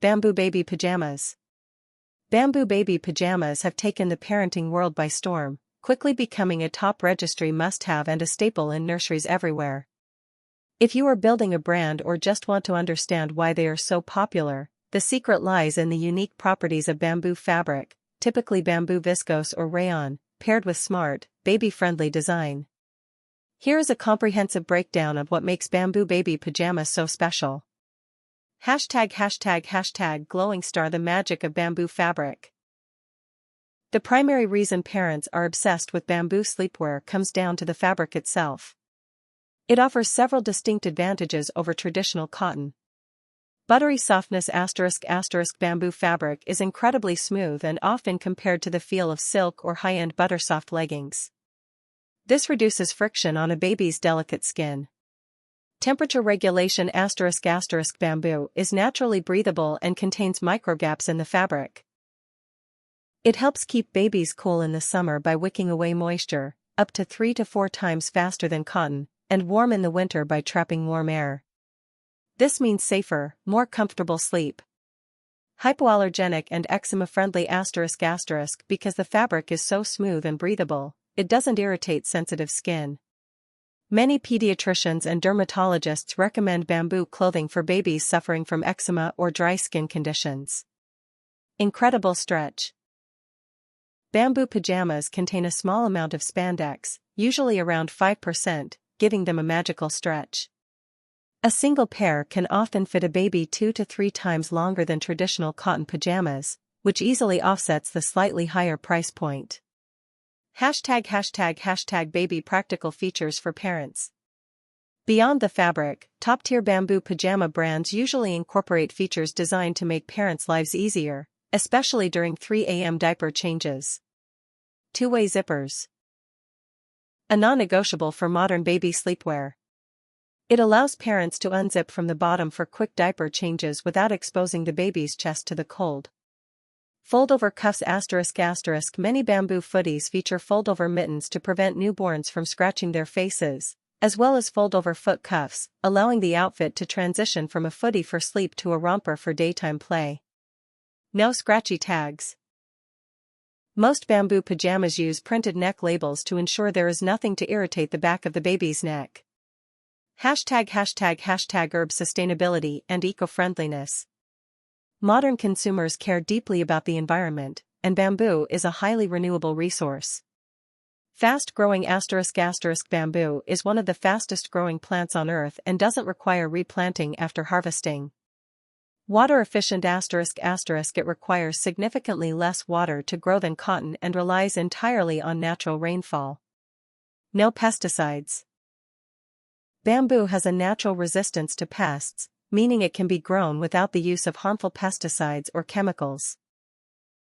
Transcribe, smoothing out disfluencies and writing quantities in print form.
Bamboo baby pajamas. Bamboo baby pajamas have taken the parenting world by storm, quickly becoming a top registry must-have and a staple in nurseries everywhere. If you are building a brand or just want to understand why they are so popular, the secret lies in the unique properties of bamboo fabric, typically bamboo viscose or rayon, paired with smart, baby-friendly design. Here is a comprehensive breakdown of what makes bamboo baby pajamas so special. ###glowing star. The magic of bamboo fabric. The primary reason parents are obsessed with bamboo sleepwear comes down to the fabric itself. It offers several distinct advantages over traditional cotton. Buttery softness ***. Bamboo fabric is incredibly smooth and often compared to the feel of silk or high-end buttersoft leggings. This reduces friction on a baby's delicate skin. Temperature regulation ***. Bamboo is naturally breathable and contains microgaps in the fabric. It helps keep babies cool in the summer by wicking away moisture, up to 3 to 4 times faster than cotton, and warm in the winter by trapping warm air. This means safer, more comfortable sleep. Hypoallergenic and eczema-friendly ***. Because the fabric is so smooth and breathable, it doesn't irritate sensitive skin. Many pediatricians and dermatologists recommend bamboo clothing for babies suffering from eczema or dry skin conditions. Incredible stretch. Bamboo pajamas contain a small amount of spandex, usually around 5%, giving them a magical stretch. A single pair can often fit a baby 2 to 3 times longer than traditional cotton pajamas, which easily offsets the slightly higher price point. ###Baby practical features for parents. Beyond the fabric, top-tier bamboo pajama brands usually incorporate features designed to make parents' lives easier, especially during 3 a.m. diaper changes. Two-way zippers. A non-negotiable for modern baby sleepwear. It allows parents to unzip from the bottom for quick diaper changes without exposing the baby's chest to the cold. Fold-over cuffs ***. Many bamboo footies feature fold-over mittens to prevent newborns from scratching their faces, as well as fold-over foot cuffs, allowing the outfit to transition from a footie for sleep to a romper for daytime play. No scratchy tags. Most bamboo pajamas use printed neck labels to ensure there is nothing to irritate the back of the baby's neck. ###Herb sustainability and eco-friendliness. Modern consumers care deeply about the environment, and bamboo is a highly renewable resource. Fast-growing ***. Bamboo is one of the fastest-growing plants on Earth and doesn't require replanting after harvesting. Water-efficient ***. It requires significantly less water to grow than cotton and relies entirely on natural rainfall. No pesticides. Bamboo has a natural resistance to pests, meaning it can be grown without the use of harmful pesticides or chemicals.